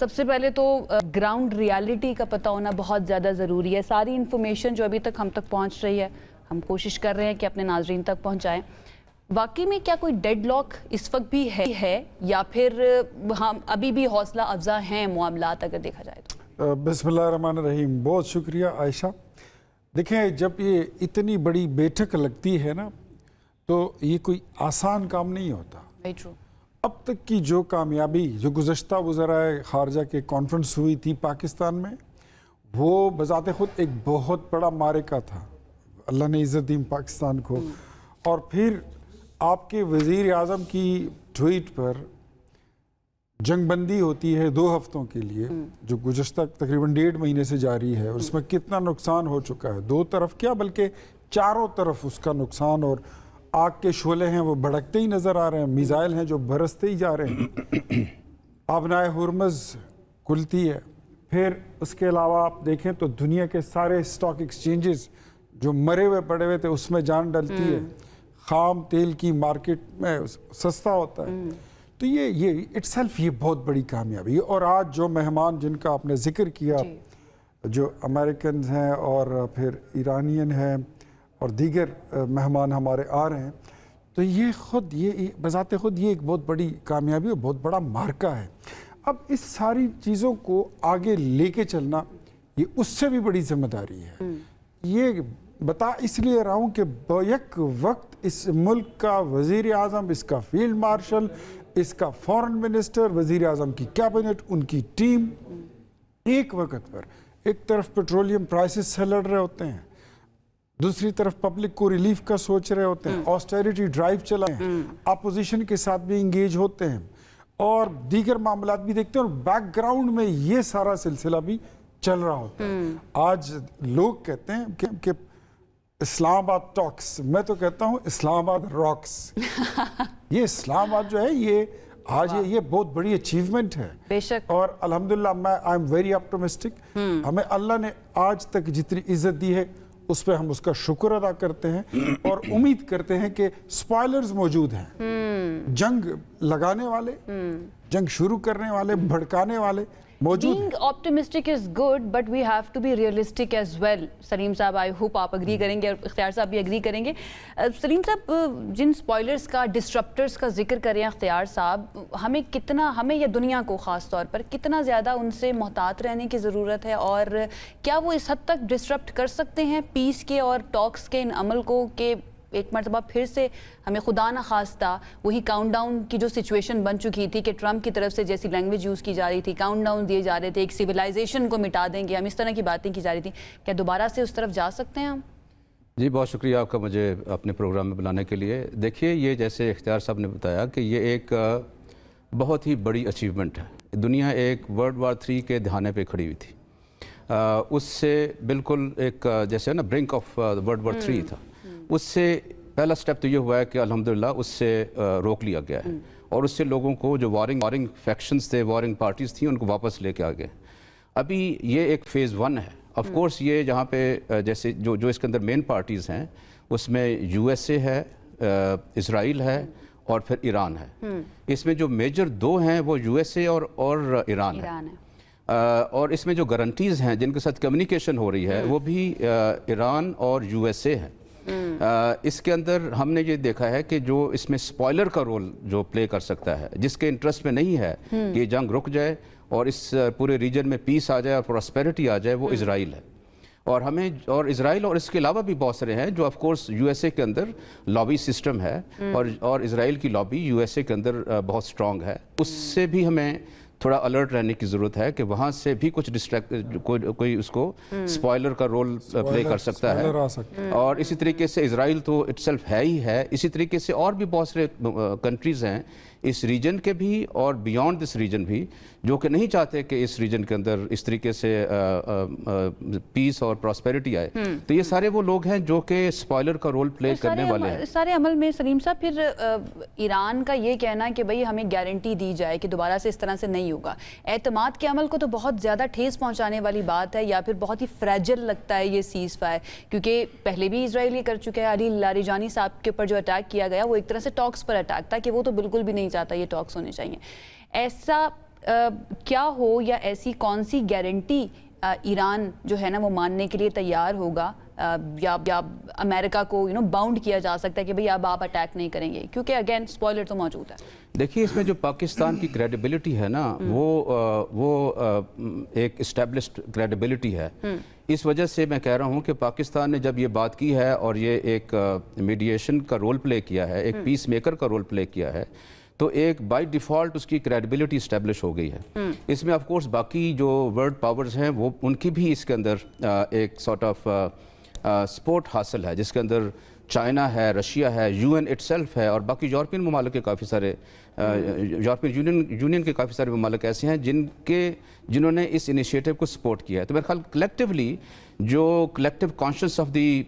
سب سے پہلے تو گراؤنڈ ریالٹی کا پتہ ہونا بہت زیادہ ضروری ہے. ساری انفارمیشن جو ابھی تک ہم تک پہنچ رہی ہے ہم کوشش کر رہے ہیں کہ اپنے ناظرین تک پہنچائیں. واقعی میں کیا کوئی ڈیڈ لاک اس وقت بھی ہے یا پھر ہم ابھی بھی حوصلہ افزا ہیں معاملات اگر دیکھا جائے تو؟ بسم اللہ الرحمن الرحیم. بہت شکریہ عائشہ. دیکھیں جب یہ اتنی بڑی بیٹھک لگتی ہے نا تو یہ کوئی آسان کام نہیں ہوتا. اب تک کی جو کامیابی جو گزشتہ وزرائے خارجہ کے کانفرنس ہوئی تھی پاکستان میں وہ بذات خود ایک بہت بڑا معرکہ تھا. اللہ نے عزت دی پاکستان کو. اور پھر آپ کے وزیر اعظم کی ٹویٹ پر جنگ بندی ہوتی ہے 2 ہفتوں کے لیے جو گزشتہ تقریباً 1.5 مہینے سے جاری ہے اور اس میں کتنا نقصان ہو چکا ہے. 2 طرف کیا بلکہ چاروں طرف اس کا نقصان اور آگ کے شعلے ہیں وہ بھڑکتے ہی نظر آ رہے ہیں. میزائل ہیں جو برستے ہی جا رہے ہیں. آبنائے ہرمز کھلتی ہے. پھر اس کے علاوہ آپ دیکھیں تو دنیا کے سارے سٹاک ایکسچینجز جو مرے ہوئے پڑے ہوئے تھے اس میں جان ڈلتی ہے. خام تیل کی مارکیٹ میں سستا ہوتا ہے. تو یہ اٹسیلف یہ بہت بڑی کامیابی ہے. اور آج جو مہمان جن کا آپ نے ذکر کیا جو امریکنز ہیں اور پھر ایرانین ہیں اور دیگر مہمان ہمارے آ رہے ہیں تو یہ خود یہ بذات خود یہ ایک بہت بڑی کامیابی اور بہت بڑا معرکہ ہے. اب اس ساری چیزوں کو آگے لے کے چلنا یہ اس سے بھی بڑی ذمہ داری ہے. یہ بتا اس لیے رہا ہوں کہ بیک وقت اس ملک کا وزیر اعظم اس کا فیلڈ مارشل اس کا فورن منسٹر وزیر اعظم کی کیبنٹ ان کی ٹیم ایک وقت پر ایک طرف پیٹرولیم پرائسز سے لڑ رہے ہوتے ہیں دوسری طرف پبلک کو ریلیف کا سوچ رہے ہوتے ہیں آسٹیریٹی ڈرائیو چلائے ہیں اپوزیشن کے ساتھ بھی انگیج ہوتے ہیں اور دیگر معاملات بھی دیکھتے ہیں اور بیک گراؤنڈ میں یہ سارا سلسلہ بھی چل رہا ہوتا ہے. آج لوگ کہتے ہیں کہ اسلام آباد ٹاکس میں تو کہتا ہوں اسلام آباد راکس. یہ اسلام آباد جو ہے یہ آج یہ بہت بڑی اچیومنٹ ہے بے شک. اور الحمدللہ میں آئی ایم ویری اپٹمسٹک. ہمیں اللہ نے آج تک جتنی عزت دی ہے اس پہ ہم اس کا شکر ادا کرتے ہیں اور امید کرتے ہیں کہ سپائلرز موجود ہیں جنگ لگانے والے جنگ شروع کرنے والے بھڑکانے والے موجود ہیں. Being optimistic is good, but we have to be realistic as well. سلیم صاحب I hope آپ اگری کریں گے اور اختیار صاحب بھی اگری کریں گے. سلیم صاحب جن سپوائلرز کا ڈسٹرپٹرز کا ذکر کریں اختیار صاحب ہمیں یا دنیا کو خاص طور پر کتنا زیادہ ان سے محتاط رہنے کی ضرورت ہے اور کیا وہ اس حد تک ڈسٹرپٹ کر سکتے ہیں پیس کے اور ٹاکس کے ان عمل کو کہ ایک مرتبہ پھر سے ہمیں خدا نہ خواستہ وہی کاؤنٹ ڈاؤن کی جو سچویشن بن چکی تھی کہ ٹرمپ کی طرف سے جیسی لینگویج یوز کی جا رہی تھی کاؤنٹ ڈاؤن دیے جا رہے تھے ایک سویلائزیشن کو مٹا دیں گے ہم اس طرح کی باتیں کی جا رہی تھیں کیا دوبارہ سے اس طرف جا سکتے ہیں ہم؟ جی بہت شکریہ آپ کا مجھے اپنے پروگرام میں بلانے کے لیے. دیکھیے یہ جیسے اختیار صاحب نے بتایا کہ یہ ایک بہت ہی بڑی اچیومنٹ ہے. دنیا ایک ورلڈ وار 3 کے دہانے پہ کھڑی ہوئی تھی. اس سے بالکل ایک جیسے نا برنک آف ورلڈ وار 3 تھا. اس سے پہلا سٹیپ تو یہ ہوا ہے کہ الحمدللہ اس سے روک لیا گیا ہے اور اس سے لوگوں کو جو وارنگ فیکشنز تھے وارنگ پارٹیز تھیں ان کو واپس لے کے آ گئے. ابھی یہ ایک فیز 1 ہے. آف کورس یہ جہاں پہ جیسے جو اس کے اندر مین پارٹیز ہیں اس میں USA ہے اسرائیل ہے اور پھر ایران ہے. اس میں جو میجر 2 ہیں وہ USA اور ایران ہے. اور اس میں جو گارنٹیز ہیں جن کے ساتھ کمیونیکیشن ہو رہی ہے وہ بھی ایران اور USA ہے. اس کے اندر ہم نے یہ دیکھا ہے کہ جو اس میں سپوائلر کا رول جو پلے کر سکتا ہے جس کے انٹرسٹ میں نہیں ہے کہ یہ جنگ رک جائے اور اس پورے ریجن میں پیس آ جائے اور پراسپیرٹی آ جائے وہ اسرائیل ہے. اور اسرائیل اور اس کے علاوہ بھی بہت سارے ہیں جو آف کورس USA کے اندر لابی سسٹم ہے اور اسرائیل کی لابی USA کے اندر بہت سٹرونگ ہے. اس سے بھی ہمیں تھوڑا الرٹ رہنے کی ضرورت ہے کہ وہاں سے بھی کچھ کوئی اس کو سپوائلر کا رول پلے کر سکتا ہے. اور اسی طریقے سے اسرائیل تو اٹسیلف ہے ہی ہے. اسی طریقے سے اور بھی بہت سارے کنٹریز ہیں اس ریجن کے بھی اور بیونڈ دس ریجن بھی جو کہ نہیں چاہتے کہ اس ریجن کے اندر اس طریقے سے پیس اور پراسپیرٹی آئے. تو یہ سارے وہ لوگ ہیں جو کہ سپوائلر کا رول پلے کرنے والے ہیں. سارے عمل میں سلیم صاحب پھر ایران کا یہ کہنا کہ بھئی ہمیں گارنٹی دی جائے کہ دوبارہ سے اس طرح سے نہیں ہوگا. اعتماد کے عمل کو تو بہت زیادہ ٹھیس پہنچانے والی بات ہے یا پھر بہت ہی فریجل لگتا ہے یہ سیز فائر کیونکہ پہلے بھی اسرائیل یہ کر چکا ہے. علی لاریجانی صاحب کے اوپر جو اٹیک کیا گیا وہ ایک طرح سے ٹاکس پر اٹیک تھا کہ وہ تو بالکل بھی نہیں چاہتا یہ ٹاکس ہونے چاہیے. ایسا کیا ہو یا ایسی کون سی گارنٹی ایران جو ہے نا وہ ماننے کے لیے تیار ہوگا یا امریکہ کو باؤنڈ کیا جا سکتا ہے کہ بھئی اب آپ اٹیک نہیں کریں گے؟ کیونکہ اگین سپوائلر تو موجود ہے. دیکھیے اس میں جو پاکستان کی کریڈیبلٹی ہے نا وہ ایک اسٹیبلشڈ کریڈیبلٹی ہے. اس وجہ سے میں کہہ رہا ہوں کہ پاکستان نے جب یہ بات کی ہے اور یہ ایک میڈیشن کا رول پلے کیا ہے, ایک پیس میکر کا رول پلے کیا ہے, تو ایک بائی ڈیفالٹ اس کی کریڈیبلٹی اسٹیبلش ہو گئی ہے. اس میں آف کورس باقی جو ورلڈ پاورز ہیں وہ ان کی بھی اس کے اندر ایک سارٹ آف سپورٹ حاصل ہے, جس کے اندر چائنا ہے, رشیا ہے, یو این اٹ سیلف ہے, اور باقی یورپین ممالک کے کافی سارے یورپین یونین کے کافی سارے ممالک ایسے ہیں جنہوں نے اس انیشیٹو کو سپورٹ کیا ہے. تو میرے خیال کلیکٹیولی جو collective conscience of the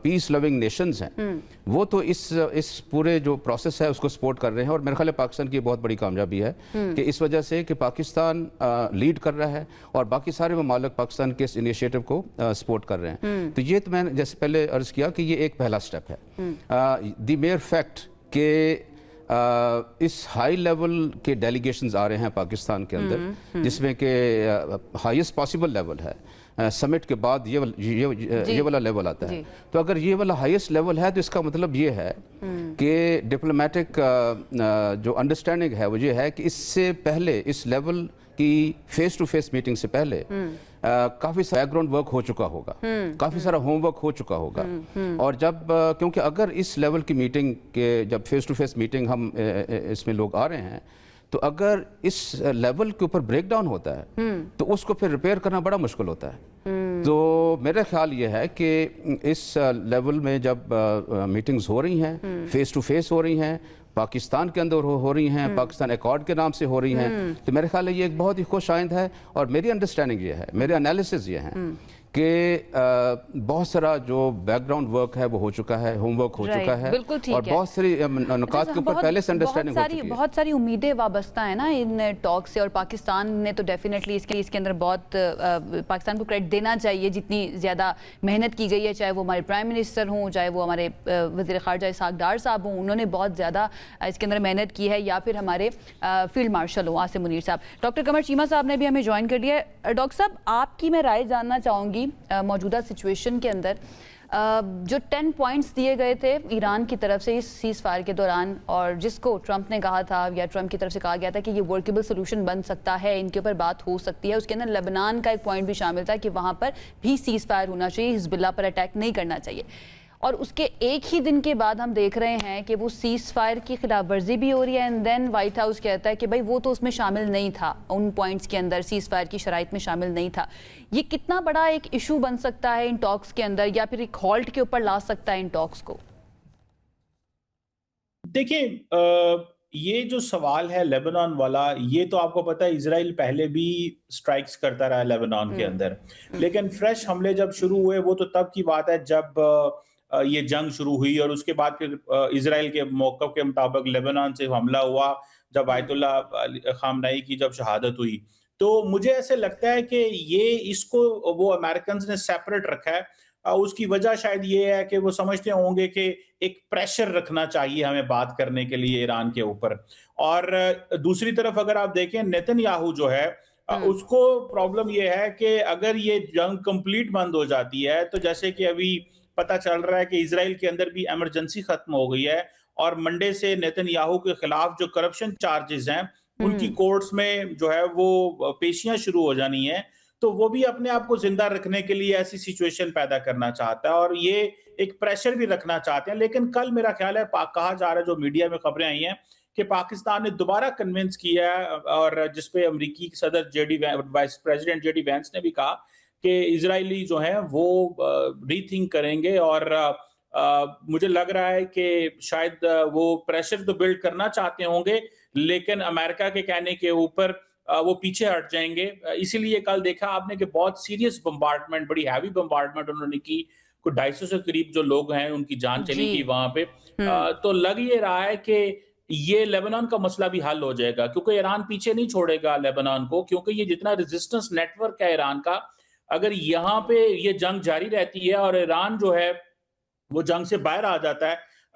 peace loving nations ہیں وہ تو اس پورے جو پروسیس ہے اس کو سپورٹ کر رہے ہیں, اور میرے خیال ہے پاکستان کی بہت بڑی کامیابی ہے کہ اس وجہ سے کہ پاکستان لیڈ کر رہا ہے اور باقی سارے ممالک پاکستان کے اس انیشیٹو کو سپورٹ کر رہے ہیں. تو یہ تو میں نے جیسے پہلے عرض کیا کہ یہ ایک پہلا سٹیپ ہے. دی میئر فیکٹ کہ اس ہائی لیول کے ڈیلیگیشنز آ رہے ہیں پاکستان کے اندر, جس میں کہ ہائیسٹ پاسبل لیول ہے, سمٹ کے بعد یہ والا لیول آتا ہے. تو اگر یہ والا ہائیسٹ لیول ہے تو اس کا مطلب یہ ہے کہ ڈپلومیٹک جو انڈرسٹینڈنگ ہے وہ یہ ہے کہ اس سے پہلے اس لیول کی فیس ٹو فیس میٹنگ سے پہلے کافی سارا بیک گراؤنڈ ورک ہو چکا ہوگا, کافی سارا ہوم ورک ہو چکا ہوگا. اور جب کیونکہ اگر اس لیول کی میٹنگ کے جب فیس ٹو فیس میٹنگ ہم اس میں لوگ آ رہے ہیں تو اگر اس لیول کے اوپر بریک ڈاؤن ہوتا ہے تو اس کو پھر ریپیئر کرنا بڑا مشکل ہوتا ہے. تو میرا خیال یہ ہے کہ اس لیول میں جب میٹنگز ہو رہی ہیں, فیس ٹو فیس ہو رہی ہیں, پاکستان کے اندر ہو رہی ہیں, پاکستان ایکارڈ کے نام سے ہو رہی ہیں, تو میرے خیال ہے یہ ایک بہت ہی خوش آئند ہے. اور میری انڈرسٹینڈنگ یہ ہے, میرے انالیسز یہ ہیں کہ بہت سارا جو بیک گراؤنڈ ورک ہے وہ ہو چکا ہے, ہوم ورک ہو چکا ہے, اور بہت ساری نکات کے اوپر پہلے سے انڈرسٹینڈنگ ہو چکی ہے. بہت ساری امیدیں وابستہ ہیں نا ان ٹاک سے, اور پاکستان نے تو ڈیفینیٹلی اس کے اندر بہت پاکستان کو کریڈٹ دینا چاہیے جتنی زیادہ محنت کی گئی ہے, چاہے وہ ہمارے پرائم منسٹر ہوں, چاہے وہ ہمارے وزیر خارجہ اسحاق ڈار صاحب ہوں, انہوں نے بہت زیادہ اس کے اندر محنت کی ہے, یا پھر ہمارے فیلڈ مارشل ہوں عاصم منیر صاحب. ڈاکٹر قمر چیمہ صاحب نے بھی ہمیں جوائن کر لیا ہے. ڈاکٹر صاحب آپ کی میں رائے جاننا چاہوں گی موجودہ سچویشن کے اندر جو 10 پوائنٹس دیے گئے تھے ایران کی طرف سے اس سیز فائر کے دوران, اور جس کو ٹرمپ نے کہا تھا یا ٹرمپ کی طرف سے کہا گیا تھا کہ یہ ورکیبل سولوشن بن سکتا ہے, ان کے اوپر بات ہو سکتی ہے, اس کے اندر لبنان کا ایک پوائنٹ بھی شامل تھا کہ وہاں پر بھی سیز فائر ہونا چاہیے, حزب اللہ پر اٹیک نہیں کرنا چاہیے. اور اس کے ایک ہی دن کے بعد ہم دیکھ رہے ہیں کہ وہ سیز فائر کی خلاف ورزی بھی ہو رہی ہے, اینڈ دین وائٹ ہاؤس کہتا ہے کہ بھائی وہ تو اس میں شامل نہیں تھا, ان پوائنٹس کے اندر سیز فائر کی شرائط میں شامل نہیں تھا. یہ کتنا بڑا ایک ایشو بن سکتا ہے ان ٹاکس کے اندر, یا پھر ایک ہالٹ کے اوپر لا سکتا ہے ان ٹاکس کو؟ دیکھیں یہ جو سوال ہے لیبنان والا, یہ تو آپ کو پتہ ہے اسرائیل پہلے بھی سٹرائکس کرتا رہا ہے لیبنان کے اندر, لیکن فریش حملے جب شروع ہوئے وہ تو تب کی بات ہے جب یہ جنگ شروع ہوئی, اور اس کے بعد پھر اسرائیل کے موقف کے مطابق لیبنان سے حملہ ہوا جب آیت اللہ خامنئی کی جب شہادت ہوئی. تو مجھے ایسے لگتا ہے کہ یہ اس کو وہ امریکنز نے سیپریٹ رکھا ہے. اس کی وجہ شاید یہ ہے کہ وہ سمجھتے ہوں گے کہ ایک پریشر رکھنا چاہیے ہمیں بات کرنے کے لیے ایران کے اوپر. اور دوسری طرف اگر آپ دیکھیں نیتن یاہو جو ہے اس کو پرابلم یہ ہے کہ اگر یہ جنگ کمپلیٹ بند ہو جاتی ہے, تو جیسے کہ ابھی پتہ چل رہا ہے کہ اسرائیل کے اندر بھی ایمرجنسی ختم ہو گئی ہے, اور منڈے سے نیتن یاہو کے خلاف جو کرپشن چارجز ہیں ان کی کورٹس میں جو ہے وہ پیشیاں شروع ہو جانی ہیں, تو وہ بھی اپنے آپ کو زندہ رکھنے کے لیے ایسی سچویشن پیدا کرنا چاہتا ہے, اور یہ ایک پریشر بھی رکھنا چاہتے ہیں. لیکن کل میرا خیال ہے کہا جا رہا ہے, جو میڈیا میں خبریں آئی ہیں, کہ پاکستان نے دوبارہ کنونس کیا ہے, اور جس پہ امریکی صدر vice president J D Vance نے بھی کہا کہ اسرائیلی جو ہیں وہ ری تھنک کریں گے, اور مجھے لگ رہا ہے کہ شاید وہ پریشر تو بلڈ کرنا چاہتے ہوں گے, لیکن امریکہ کے کہنے کے اوپر وہ پیچھے ہٹ جائیں گے. اسی لیے کل دیکھا آپ نے کہ بہت سیریس بمبارڈمنٹ, بڑی ہیوی بمبارڈمنٹ انہوں نے کی, کوئی 250 سے قریب جو لوگ ہیں ان کی جان چلی گئی وہاں پہ. تو لگ یہ رہا ہے کہ یہ لیبنان کا مسئلہ بھی حل ہو جائے گا, کیونکہ ایران پیچھے نہیں چھوڑے گا لیبنان کو, کیونکہ یہ جتنا ریزسٹنس نیٹ ورک ہے ایران کا, اگر یہاں پہ یہ جنگ جاری رہتی ہے اور ایران جو ہے وہ جنگ سے باہر آ جاتا ہے,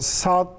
7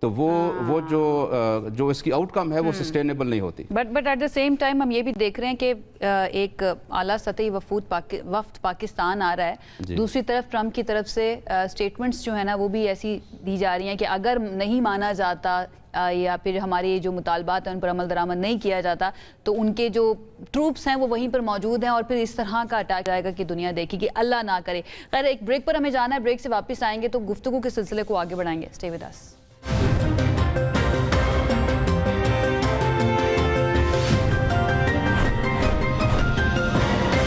تو وہ جو اس کی آؤٹ کم ہے وہ سسٹینیبل نہیں ہوتی. But at the same time ہم یہ بھی دیکھ رہے ہیں کہ ایک اعلیٰ سطحی وفد پاکستان آ رہا ہے. دوسری طرف ٹرمپ کی طرف سے اسٹیٹمنٹس جو ہیں نا وہ بھی ایسی دی جا رہی ہیں کہ اگر نہیں مانا جاتا یا پھر ہمارے جو مطالبات ہیں ان پر عمل درآمد نہیں کیا جاتا تو ان کے جو ٹروپس ہیں وہ وہیں پر موجود ہیں اور پھر اس طرح کا اٹیک آئے گا کہ دنیا دیکھے گی. اللہ نہ کرے. خیر ایک بریک پر ہمیں جانا ہے, بریک سے واپس آئیں گے تو گفتگو کے سلسلے کو آگے بڑھائیں گے. Stay with us.